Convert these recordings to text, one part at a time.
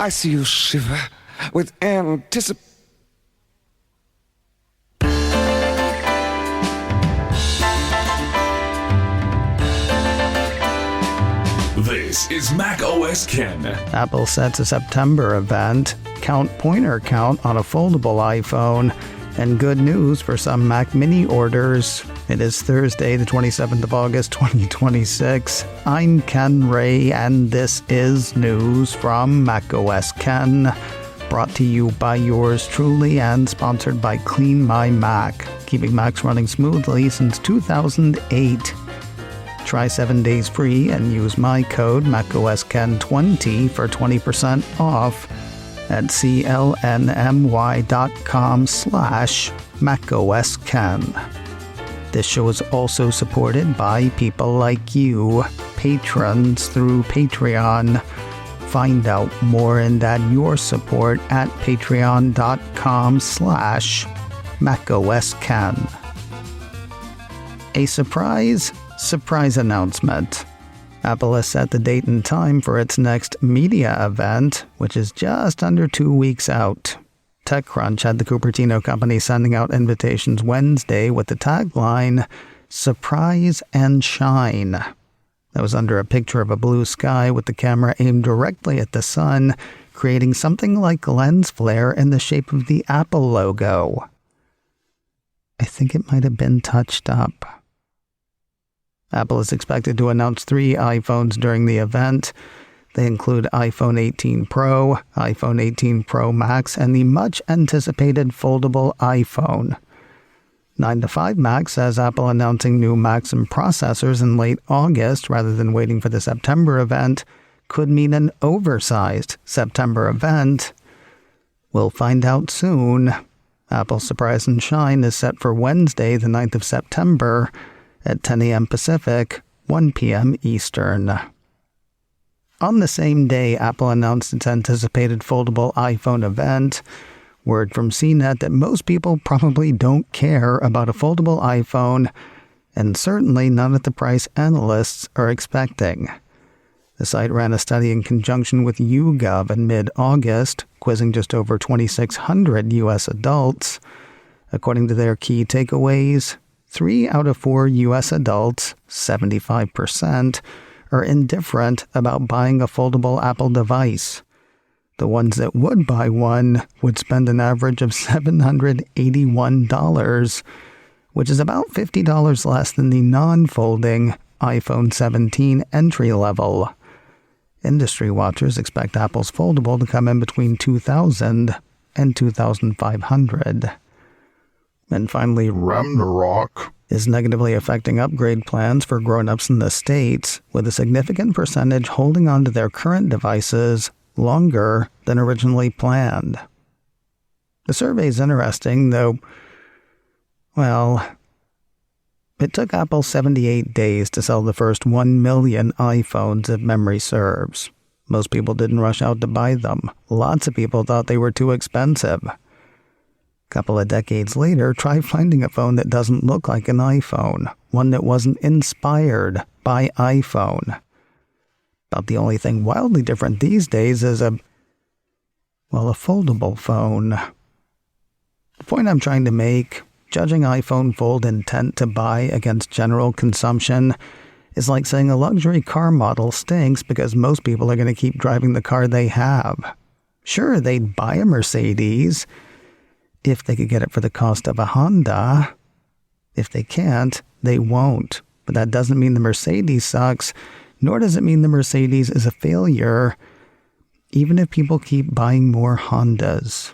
I see you shiver with anticipation. This is Mac OS Ken. Apple sets a September event, count pointer count on a foldable iPhone, and good news for some Mac Mini orders. It is Thursday, the 27th of August, 2026. I'm Ken Ray, and this is news from Mac OS Ken, brought to you by yours truly and sponsored by Clean My Mac, keeping Macs running smoothly since 2008. Try 7 days free and use my code MacOSKen20 for 20% off at clnmy.com/MacOSKen. This show is also supported by people like you, patrons through Patreon. Find out more and add your support at patreon.com/MacOSKen. A surprise announcement. Apple has set the date and time for its next media event, which is just under 2 weeks out. TechCrunch had the Cupertino company sending out invitations Wednesday with the tagline, "Surprise and Shine." That was under a picture of a blue sky with the camera aimed directly at the sun, creating something like lens flare in the shape of the Apple logo. I think it might have been touched up. Apple is expected to announce 3 iPhones during the event. They include iPhone 18 Pro, iPhone 18 Pro Max, and the much-anticipated foldable iPhone. 9 to 5 Mac says Apple announcing new Macs and processors in late August rather than waiting for the September event could mean an oversized September event. We'll find out soon. Apple's Surprise and Shine is set for Wednesday, the 9th of September, at 10 a.m. Pacific, 1 p.m. Eastern. On the same day, Apple announced its anticipated foldable iPhone event. Word from CNET that most people probably don't care about a foldable iPhone, and certainly not at the price analysts are expecting. The site ran a study in conjunction with YouGov in mid-August, quizzing just over 2,600 U.S. adults. According to their key takeaways, 3 out of 4 U.S. adults, 75%, are indifferent about buying a foldable Apple device. The ones that would buy one would spend an average of $781, which is about $50 less than the non-folding iPhone 17 entry level. Industry watchers expect Apple's foldable to come in between $2,000 and $2,500. And finally, Ragnarok is negatively affecting upgrade plans for grown-ups in the States, with a significant percentage holding on to their current devices longer than originally planned. The survey is interesting, though, well, it took Apple 78 days to sell the first 1 million iPhones if memory serves. Most people didn't rush out to buy them. Lots of people thought they were too expensive. Couple of decades later, try finding a phone that doesn't look like an iPhone, one that wasn't inspired by iPhone. About the only thing wildly different these days is a foldable phone. The point I'm trying to make, judging iPhone Fold intent to buy against general consumption, is like saying a luxury car model stinks because most people are going to keep driving the car they have. Sure, they'd buy a Mercedes if they could get it for the cost of a Honda. If they can't, they won't. But that doesn't mean the Mercedes sucks, nor does it mean the Mercedes is a failure, even if people keep buying more Hondas.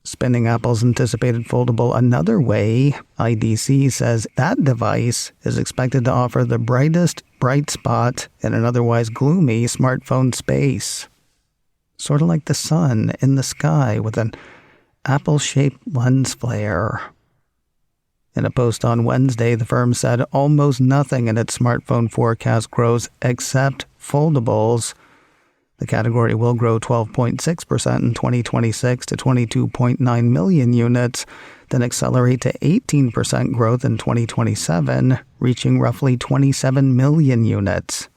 Spinning Apple's anticipated foldable another way, IDC says that device is expected to offer the brightest bright spot in an otherwise gloomy smartphone space. Sort of like the sun in the sky with an Apple-shaped lens flare. In a post on Wednesday, the firm said almost nothing in its smartphone forecast grows except foldables. The category will grow 12.6% in 2026 to 22.9 million units, then accelerate to 18% growth in 2027, reaching roughly 27 million units.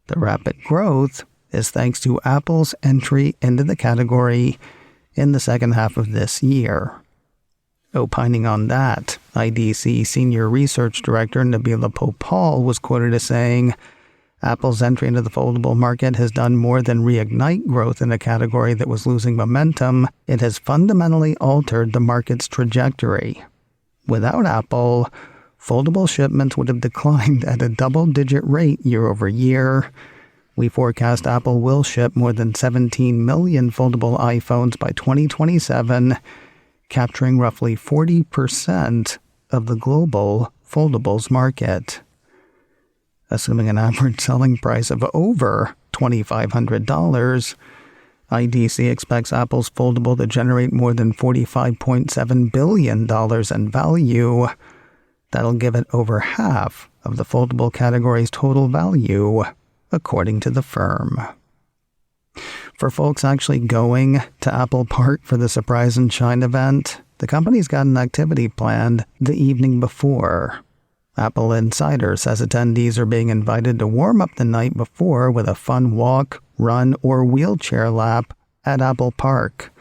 The rapid growth is thanks to Apple's entry into the category in the second half of this year. Opining on that, IDC Senior Research Director Nabila Popal was quoted as saying, Apple's entry into the foldable market has done more than reignite growth in a category that was losing momentum. It has fundamentally altered the market's trajectory. Without Apple, foldable shipments would have declined at a double-digit rate year over year. We forecast Apple will ship more than 17 million foldable iPhones by 2027, capturing roughly 40% of the global foldables market. Assuming an average selling price of over $2,500, IDC expects Apple's foldable to generate more than $45.7 billion in value. That'll give it over half of the foldable category's total value, according to the firm. For folks actually going to Apple Park for the Surprise and Shine event, the company's got an activity planned the evening before. Apple Insider says attendees are being invited to warm up the night before with a fun walk, run, or wheelchair lap at Apple Park.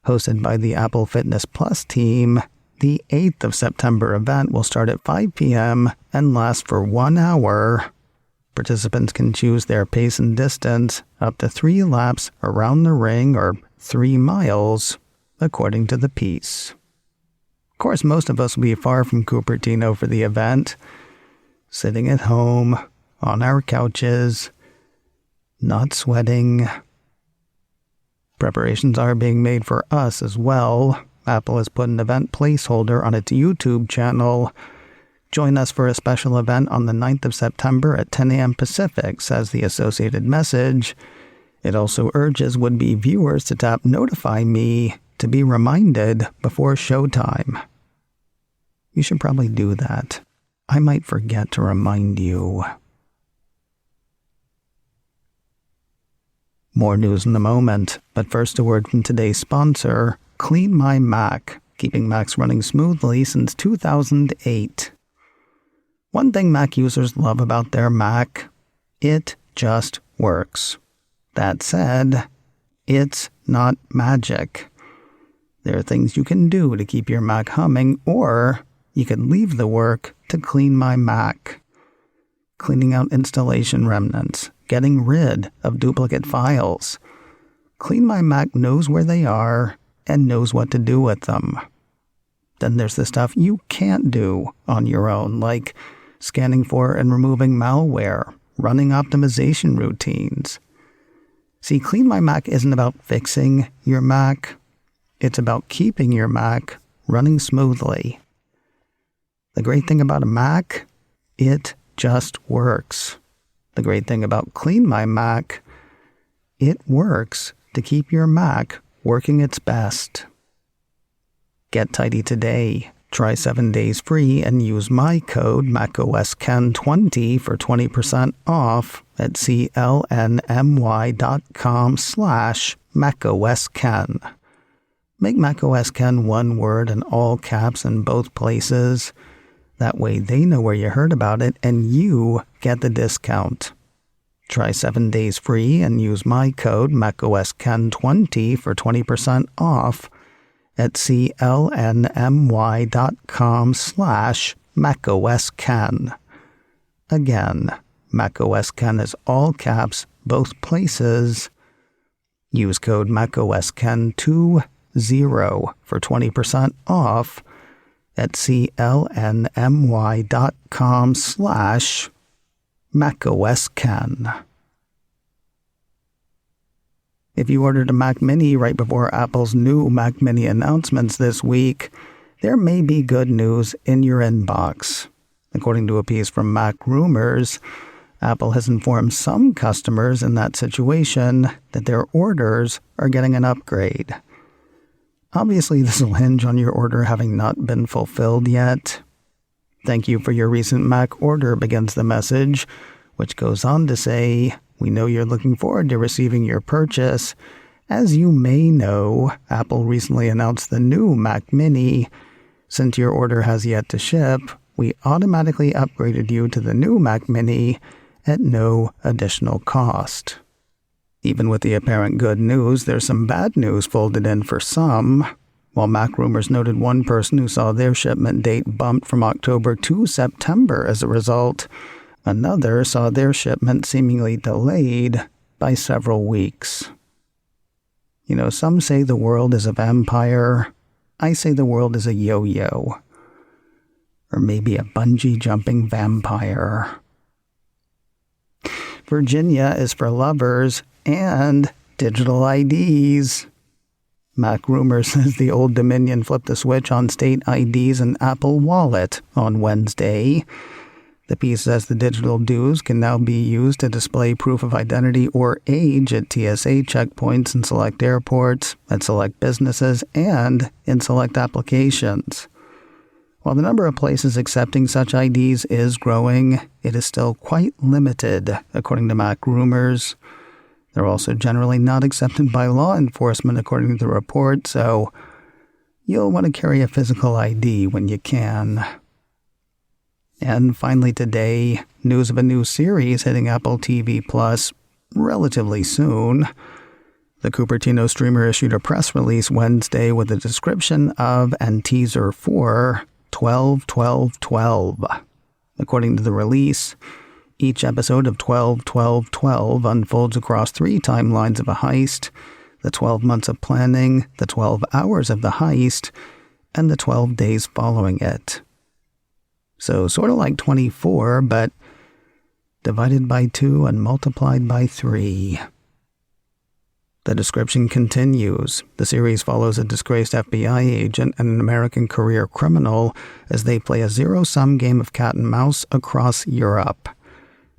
Hosted by the Apple Fitness Plus team, the 8th of September event will start at 5 p.m. and last for 1 hour. Participants can choose their pace and distance, up to 3 laps around the ring or 3 miles, according to the piece. Of course, most of us will be far from Cupertino for the event, sitting at home, on our couches, not sweating. Preparations are being made for us as well. Apple has put an event placeholder on its YouTube channel. Join us for a special event on the 9th of September at 10 a.m. Pacific, says the associated message. It also urges would-be viewers to tap Notify Me to be reminded before showtime. You should probably do that. I might forget to remind you. More news in a moment, but first a word from today's sponsor, Clean My Mac, keeping Macs running smoothly since 2008. One thing Mac users love about their Mac, it just works. That said, it's not magic. There are things you can do to keep your Mac humming, or you could leave the work to Clean My Mac. Cleaning out installation remnants, getting rid of duplicate files. Clean My Mac knows where they are and knows what to do with them. Then there's the stuff you can't do on your own, like scanning for and removing malware, running optimization routines. See, Clean My Mac isn't about fixing your Mac. It's about keeping your Mac running smoothly. The great thing about a Mac, it just works. The great thing about Clean My Mac, it works to keep your Mac working its best. Get tidy today. Try 7 days free and use my code MacOSKen20 for 20% off at clnmy.com/MacOSKen. Make macOSKen one word in all caps in both places. That way they know where you heard about it and you get the discount. Try 7 days free and use my code MacOSKen20 for 20% off at clnmy.com/MacOSKen. Again, MacOSKen is all caps, both places. Use code MacOSKen20 for 20% off at clnmy.com/MacOSKen. If you ordered a Mac Mini right before Apple's new Mac Mini announcements this week, there may be good news in your inbox. According to a piece from Mac Rumors, Apple has informed some customers in that situation that their orders are getting an upgrade. Obviously, this will hinge on your order having not been fulfilled yet. Thank you for your recent Mac order, begins the message, which goes on to say, we know you're looking forward to receiving your purchase. As you may know, Apple recently announced the new Mac Mini. Since your order has yet to ship, we automatically upgraded you to the new Mac Mini at no additional cost. Even with the apparent good news, there's some bad news folded in for some. While Mac Rumors noted one person who saw their shipment date bumped from October to September as a result, another saw their shipment seemingly delayed by several weeks. You know, some say the world is a vampire. I say the world is a yo-yo. Or maybe a bungee-jumping vampire. Virginia is for lovers and digital IDs. Mac Rumors says the Old Dominion flipped the switch on state IDs and Apple Wallet on Wednesday. The piece says the digital dues can now be used to display proof of identity or age at TSA checkpoints in select airports, at select businesses, and in select applications. While the number of places accepting such IDs is growing, it is still quite limited, according to Mac Rumors. They're also generally not accepted by law enforcement, according to the report, so you'll want to carry a physical ID when you can. And finally today, news of a new series hitting Apple TV Plus relatively soon. The Cupertino streamer issued a press release Wednesday with a description of and teaser for 12-12-12. According to the release, each episode of 12-12-12 unfolds across 3 timelines of a heist, the 12 months of planning, the 12 hours of the heist, and the 12 days following it. So sort of like 24, but divided by 2 and multiplied by 3. The description continues. The series follows a disgraced FBI agent and an American career criminal as they play a zero-sum game of cat and mouse across Europe.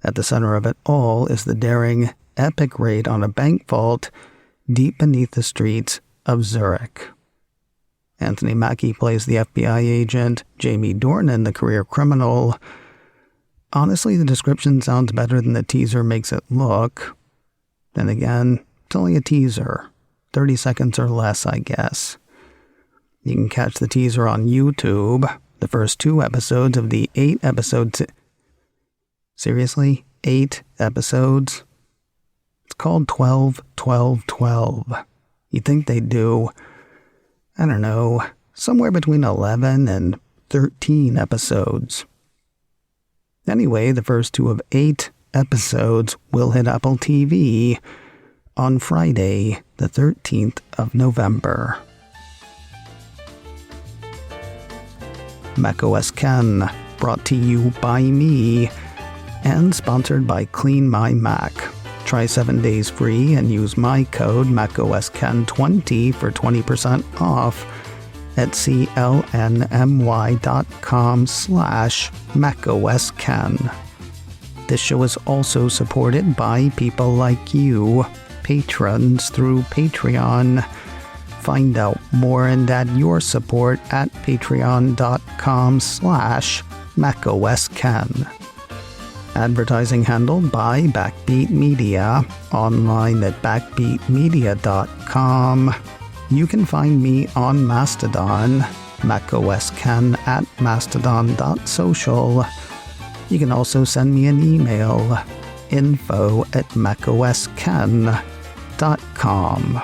At the center of it all is the daring, epic raid on a bank vault deep beneath the streets of Zurich. Anthony Mackie plays the FBI agent, Jamie Dornan the career criminal. Honestly, the description sounds better than the teaser makes it look. Then again, it's only a teaser. 30 seconds or less, I guess. You can catch the teaser on YouTube. The first 2 episodes of the 8 episodes... Seriously? 8 episodes? It's called 12-12-12. You'd think they'd do, I don't know, somewhere between 11 and 13 episodes. Anyway, the first 2 of 8 episodes will hit Apple TV on Friday, the 13th of November. macOS Ken, brought to you by me, and sponsored by Clean My Mac. Try 7 days free and use my code MacOSKen20 for 20% off at clnmy.com/MacOSKen. This show is also supported by people like you, patrons through Patreon. Find out more and add your support at patreon.com/MacOSKen. Advertising handled by Backbeat Media, online at backbeatmedia.com. You can find me on Mastodon, MacOSKen at mastodon.social. You can also send me an email, info@macosken.com.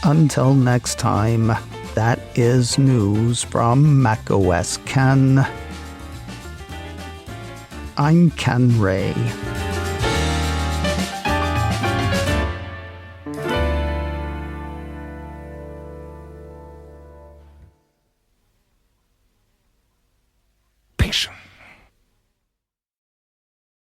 Until next time, that is news from macOS Ken. I'm Ken Ray. Patient.